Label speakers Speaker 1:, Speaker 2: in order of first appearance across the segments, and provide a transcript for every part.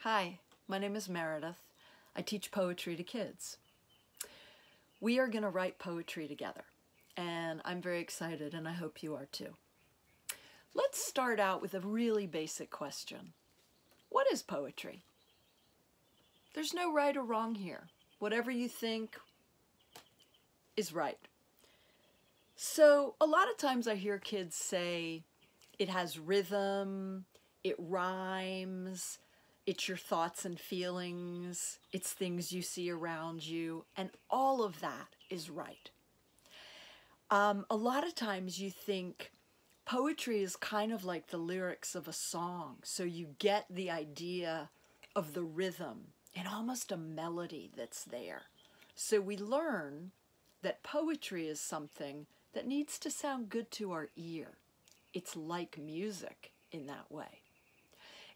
Speaker 1: Hi, my name is Meredith. I teach poetry to kids. We are going to write poetry together, and I'm very excited, and I hope you are too. Let's start out with a really basic question. What is poetry? There's no right or wrong here. Whatever you think is right. So a lot of times I hear kids say it has rhythm, it rhymes, it's your thoughts and feelings, it's things you see around you, and all of that is right. A lot of times you think poetry is kind of like the lyrics of a song, so you get the idea of the rhythm and almost a melody that's there. So we learn that poetry is something that needs to sound good to our ear. It's like music in that way.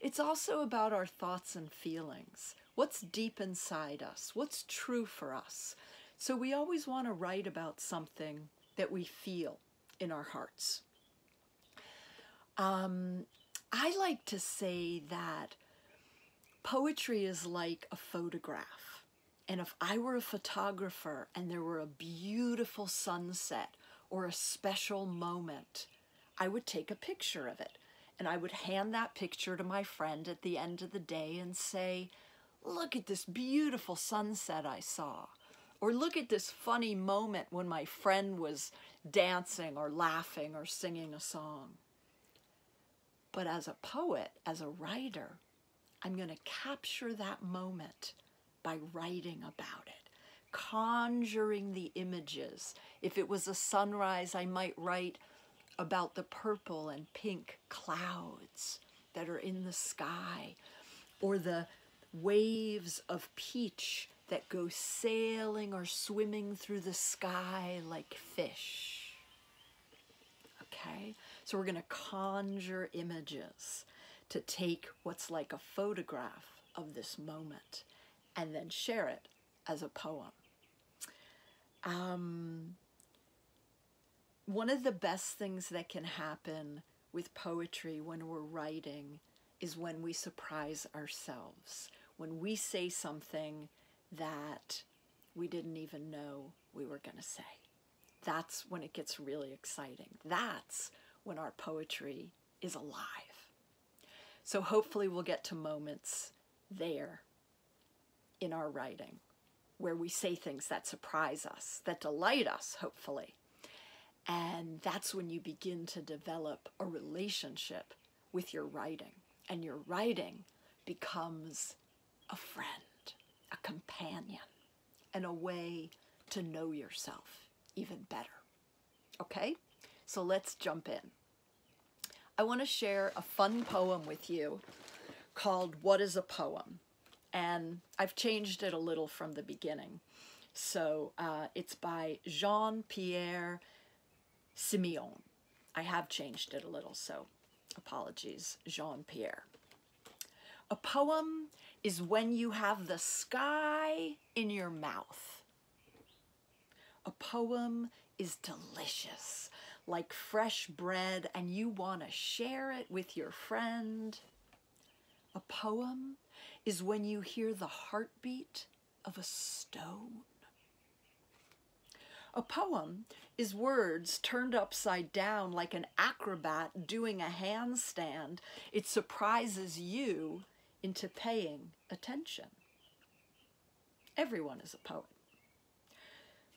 Speaker 1: It's also about our thoughts and feelings. What's deep inside us? What's true for us? So we always want to write about something that we feel in our hearts. I like to say that poetry is like a photograph. And if I were a photographer and there were a beautiful sunset or a special moment, I would take a picture of it. And I would hand that picture to my friend at the end of the day and say, look at this beautiful sunset I saw. Or look at this funny moment when my friend was dancing or laughing or singing a song. But as a poet, as a writer, I'm going to capture that moment by writing about it, conjuring the images. If it was a sunrise, I might write about the purple and pink clouds that are in the sky, or the waves of peach that go sailing or swimming through the sky like fish. Okay, so we're going to conjure images to take what's like a photograph of this moment and then share it as a poem. One of the best things that can happen with poetry when we're writing is when we surprise ourselves, when we say something that we didn't even know we were going to say. That's when it gets really exciting. That's when our poetry is alive. So hopefully we'll get to moments there in our writing where we say things that surprise us, that delight us, hopefully. And that's when you begin to develop a relationship with your writing. And your writing becomes a friend, a companion, and a way to know yourself even better. Okay? So let's jump in. I want to share a fun poem with you called What is a Poem? And I've changed it a little from the beginning. So it's by Jean-Pierre Simeon. I have changed it a little, so apologies, Jean-Pierre. A poem is when you have the sky in your mouth. A poem is delicious, like fresh bread, and you want to share it with your friend. A poem is when you hear the heartbeat of a stone. A poem is words turned upside down like an acrobat doing a handstand. It surprises you into paying attention. Everyone is a poet.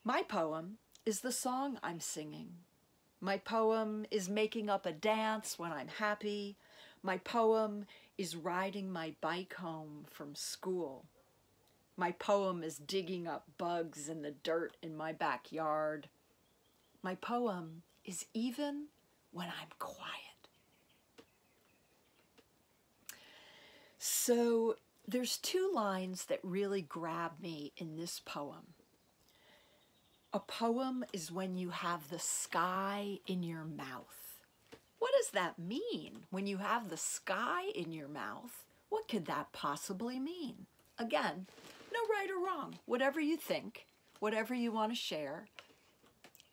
Speaker 1: My poem is the song I'm singing. My poem is making up a dance when I'm happy. My poem is riding my bike home from school. My poem is digging up bugs in the dirt in my backyard. My poem is even when I'm quiet. So there's two lines that really grab me in this poem. A poem is when you have the sky in your mouth. What does that mean when you have the sky in your mouth? What could that possibly mean? Again, no right or wrong. Whatever you think, whatever you want to share,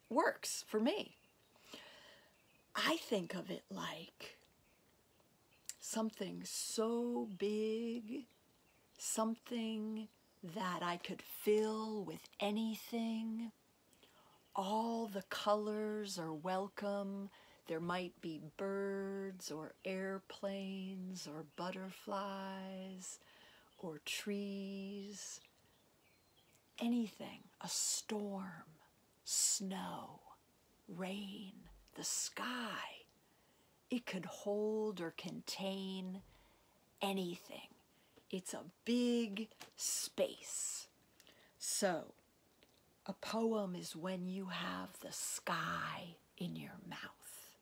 Speaker 1: works for me. I think of it like something so big something that I could fill with anything. All the colors are welcome. There might be birds or airplanes or butterflies or trees, anything, a storm, snow, rain, the sky. It could hold or contain anything. It's a big space. So, a poem is when you have the sky in your mouth.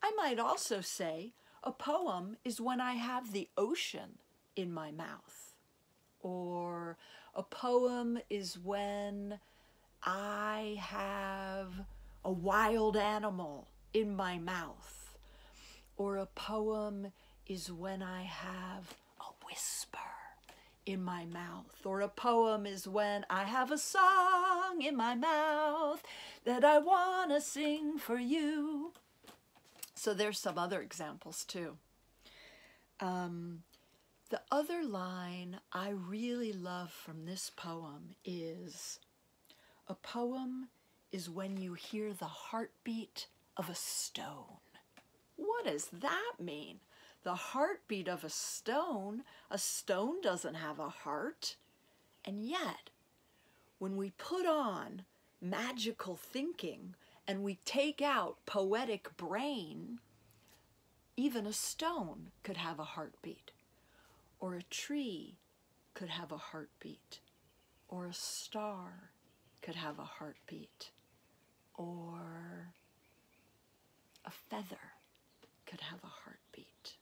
Speaker 1: I might also say a poem is when I have the ocean in my mouth. Or a poem is when I have a wild animal in my mouth. Or a poem is when I have a whisper in my mouth. Or a poem is when I have a song in my mouth that I want to sing for you. So there's some other examples too. The other line I really love from this poem is, a poem is when you hear the heartbeat of a stone. What does that mean? The heartbeat of a stone doesn't have a heart. And yet, when we put on magical thinking and we take out poetic brain, even a stone could have a heartbeat, or a tree could have a heartbeat, or a star could have a heartbeat, or a feather could have a heartbeat,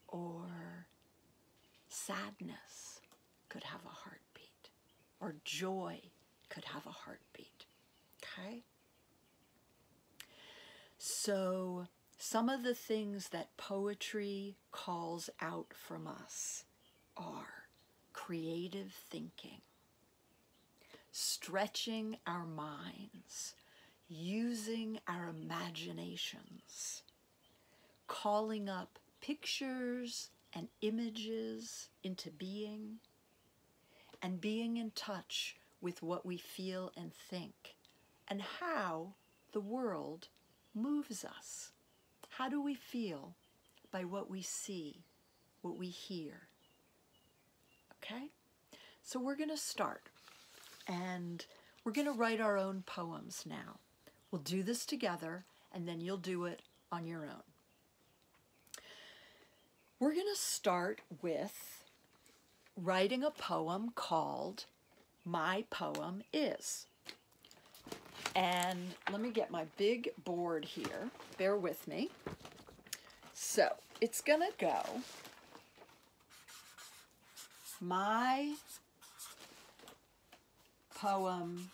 Speaker 1: or sadness could have a heartbeat, or joy could have a heartbeat. Okay? So some of the things that poetry calls out from us are creative thinking, stretching our minds, using our imaginations, calling up pictures and images into being, and being in touch with what we feel and think, and how the world moves us. How do we feel by what we see, what we hear? Okay? So we're going to start, and we're going to write our own poems now. We'll do this together, and then you'll do it on your own. We're going to start with writing a poem called My Poem Is. And let me get my big board here. Bear with me. So it's going to go, my poem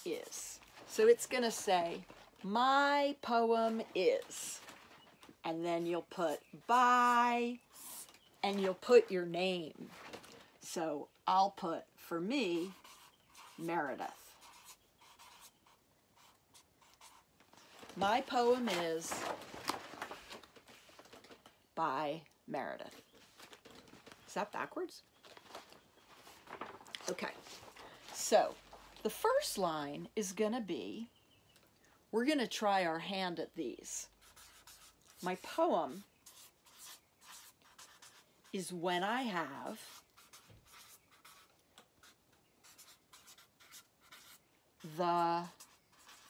Speaker 1: is. So it's going to say, my poem is. And then you'll put by, and you'll put your name. So I'll put, for me, Meredith. My poem is by Meredith. Is that backwards? Okay. So the first line is going to be, we're going to try our hand at these. My poem is when I have the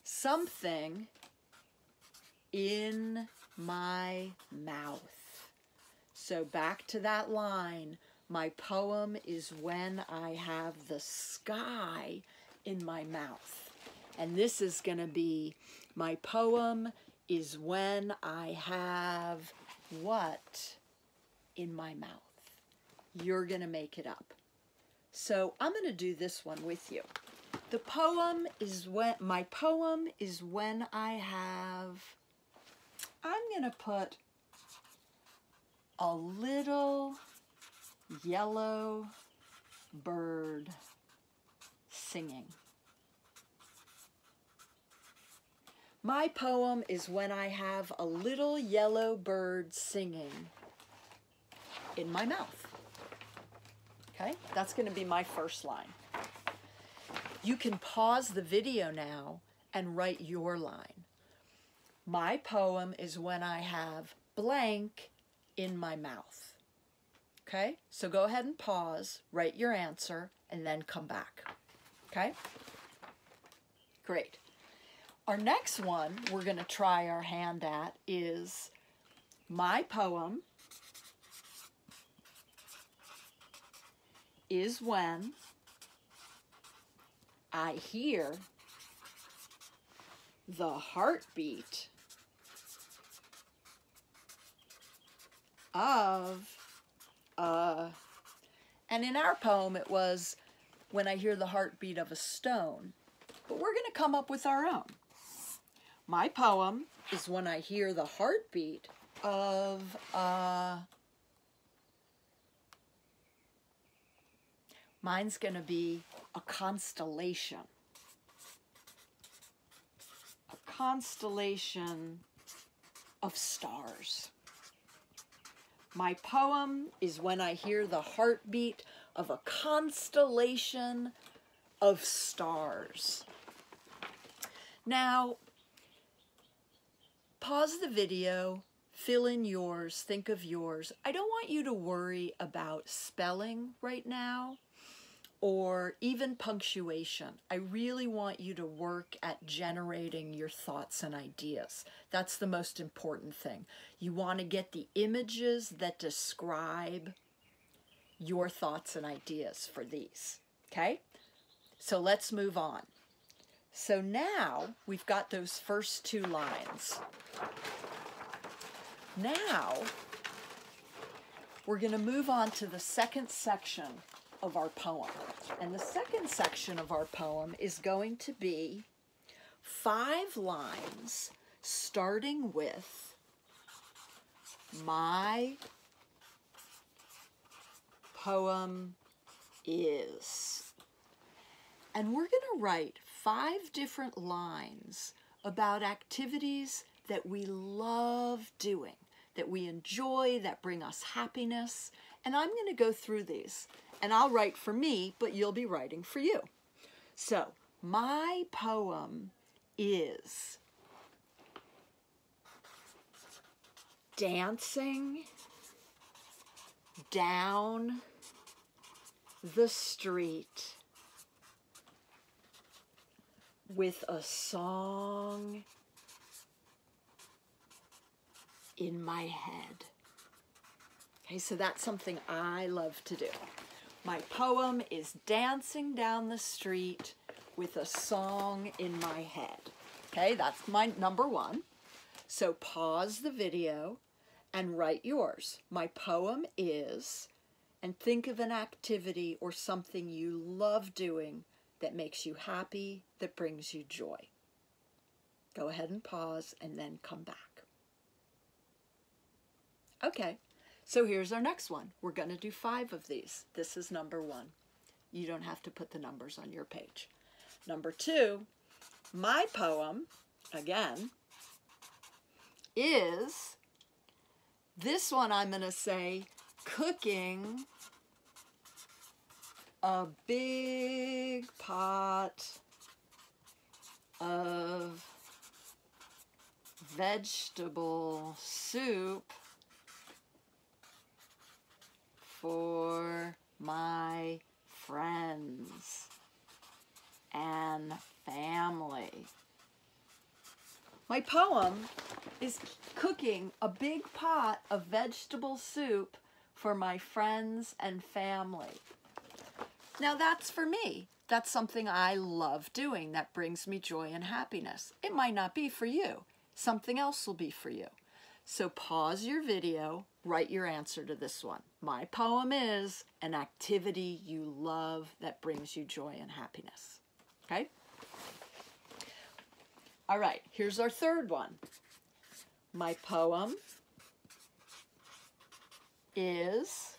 Speaker 1: something in my mouth. So back to that line, my poem is when I have the sky in my mouth. And this is going to be, my poem is when I have what in my mouth. You're going to make it up. So I'm going to do this one with you. The poem is when, my poem is when I have, I'm going to put a little yellow bird singing. My poem is when I have a little yellow bird singing. in my mouth. Okay, that's going to be my first line. You can pause the video now and write your line. My poem is when I have blank in my mouth. Okay, so go ahead and pause, write your answer, and then come back. Okay, great. Our next one we're going to try our hand at is my poem is when I hear the heartbeat of and in our poem it was when I hear the heartbeat of a stone, but we're going to come up with our own. My poem is when I hear the heartbeat of mine's going to be a constellation. A constellation of stars. My poem is when I hear the heartbeat of a constellation of stars. Now, pause the video, fill in yours, think of yours. I don't want you to worry about spelling right now or even punctuation. I really want you to work at generating your thoughts and ideas. That's the most important thing. You want to get the images that describe your thoughts and ideas for these, okay? So let's move on. So now we've got those first two lines. Now we're going to move on to the second section of our poem. And the second section of our poem is going to be 5 lines starting with my poem is. And we're going to write 5 different lines about activities that we love doing, that we enjoy, that bring us happiness. And I'm going to go through these. And I'll write for me, but you'll be writing for you. So, my poem is dancing down the street with a song in my head. Okay, so that's something I love to do. My poem is dancing down the street with a song in my head. Okay, that's my number 1. So pause the video and write yours. My poem is, and think of an activity or something you love doing that makes you happy, that brings you joy. Go ahead and pause and then come back. Okay. So here's our next one. We're going to do 5 of these. This is number 1. You don't have to put the numbers on your page. Number 2, my poem, again, is, this one I'm going to say, cooking a big pot of vegetable soup for my friends and family. My poem is cooking a big pot of vegetable soup for my friends and family. Now that's for me. That's something I love doing that brings me joy and happiness. It might not be for you. Something else will be for you. So pause your video, write your answer to this one. My poem is an activity you love that brings you joy and happiness. Okay? All right, here's our third one. My poem is,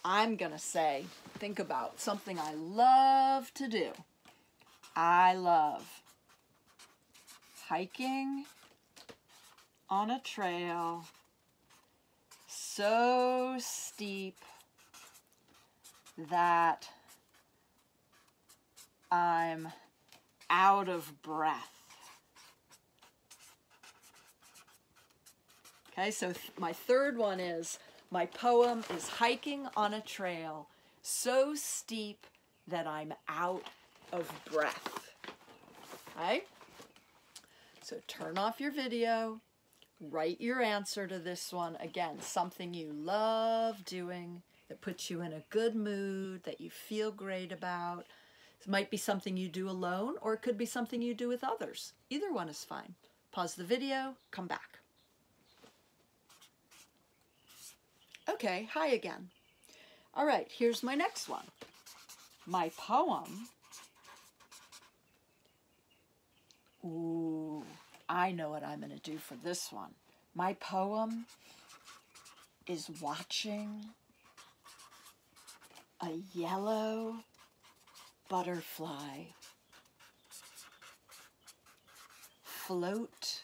Speaker 1: I'm going to say, think about something I love to do. I love hiking on a trail so steep that I'm out of breath. Okay, so my third one is, my poem is hiking on a trail so steep that I'm out of breath. Okay? So turn off your video, write your answer to this one. Again, something you love doing, that puts you in a good mood, that you feel great about. It might be something you do alone, or it could be something you do with others. Either one is fine. Pause the video, come back. Okay, hi again. All right, here's my next one. My poem. Ooh, I know what I'm going to do for this one. My poem is watching a yellow butterfly float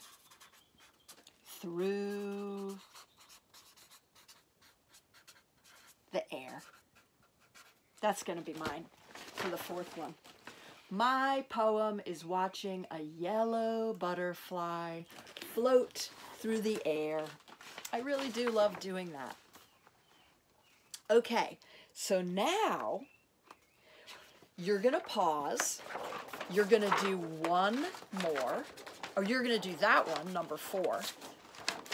Speaker 1: through the air. That's going to be mine for the fourth one. My poem is watching a yellow butterfly float through the air. I really do love doing that. Okay, so now you're going to pause. You're going to do one more, or you're going to do that one, number 4,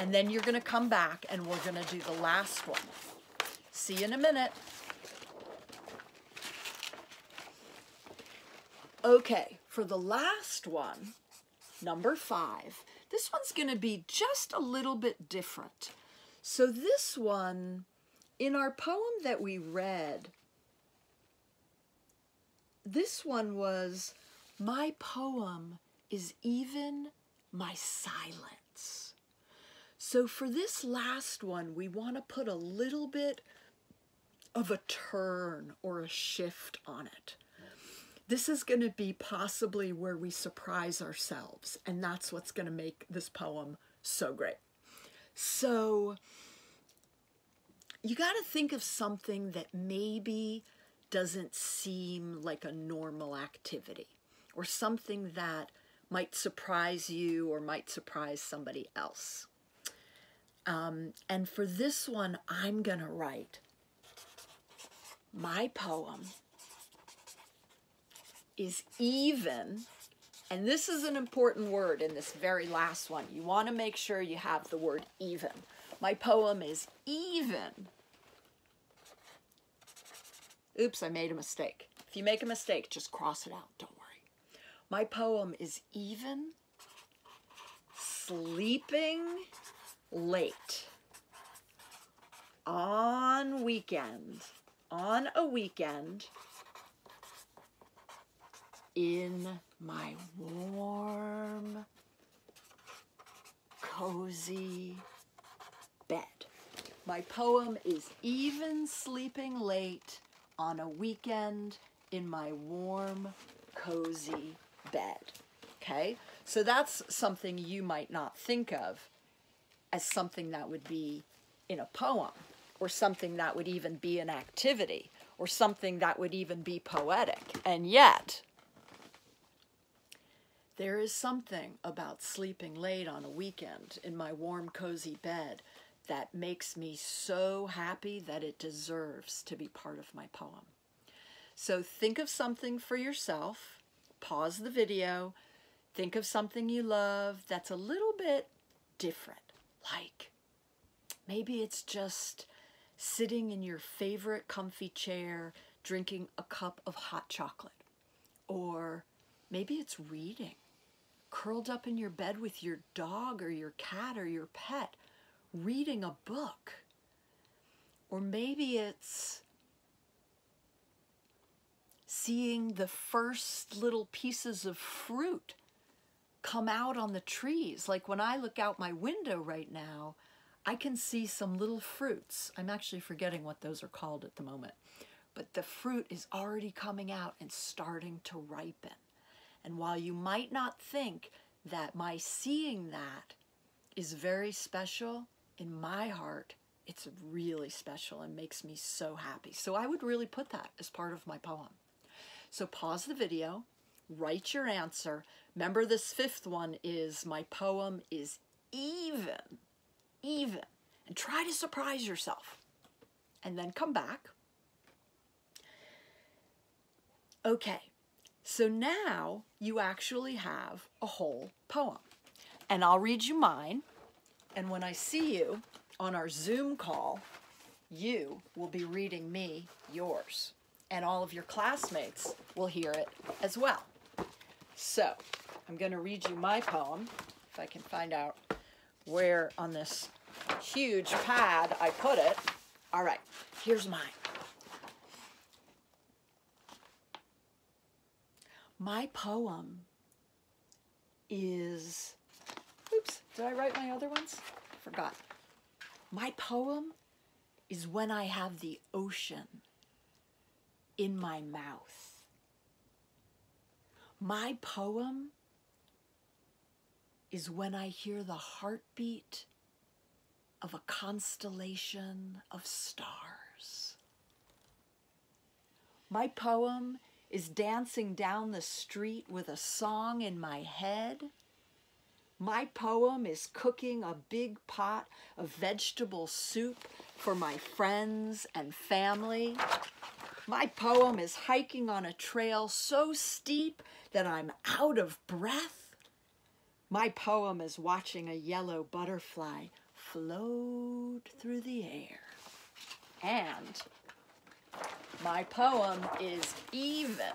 Speaker 1: and then you're going to come back and we're going to do the last one. See you in a minute. Okay, for the last one, number 5, this one's going to be just a little bit different. So this one, in our poem that we read, this one was, my poem is even my silence. So for this last one, we want to put a little bit of a turn or a shift on it. This is going to be possibly where we surprise ourselves, and that's what's going to make this poem so great. So you got to think of something that maybe doesn't seem like a normal activity, or something that might surprise you or might surprise somebody else. And for this one, I'm going to write, my poem is even, and this is an important word in this very last one. You want to make sure you have the word even. My poem is even. Oops, I made a mistake. If you make a mistake, just cross it out. Don't worry. My poem is even sleeping late on a weekend in my warm, cozy bed. My poem is even sleeping late on a weekend in my warm, cozy bed. Okay? So that's something you might not think of as something that would be in a poem, or something that would even be an activity, or something that would even be poetic. And yet, there is something about sleeping late on a weekend in my warm, cozy bed that makes me so happy that it deserves to be part of my poem. So think of something for yourself, pause the video, think of something you love that's a little bit different. Like, maybe it's just sitting in your favorite comfy chair, drinking a cup of hot chocolate. Or maybe it's reading, curled up in your bed with your dog or your cat or your pet, reading a book. Or maybe it's seeing the first little pieces of fruit come out on the trees. Like when I look out my window right now, I can see some little fruits. I'm actually forgetting what those are called at the moment. But the fruit is already coming out and starting to ripen. And while you might not think that my seeing that is very special, in my heart, It's really special and makes me so happy. So I would really put that as part of my poem. So pause the video, write your answer. Remember, this fifth one is my poem is even, and try to surprise yourself. And then come back. Okay, so now you actually have a whole poem. And I'll read you mine. And when I see you on our Zoom call, you will be reading me yours. And all of your classmates will hear it as well. So I'm going to read you my poem, if I can find out where on this huge pad I put it. All right, here's mine. My poem is, oops, did I write my other ones? Forgot. My poem is when I have the ocean in my mouth. My poem is when I hear the heartbeat of a constellation of stars. My poem is dancing down the street with a song in my head. My poem is cooking a big pot of vegetable soup for my friends and family. My poem is hiking on a trail so steep that I'm out of breath. My poem is watching a yellow butterfly float through the air. And my poem is even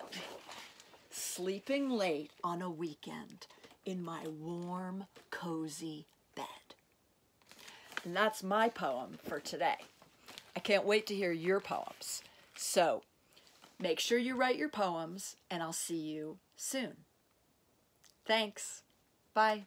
Speaker 1: sleeping late on a weekend in my warm, cozy bed. And that's my poem for today. I can't wait to hear your poems. So make sure you write your poems, and I'll see you soon. Thanks. Bye.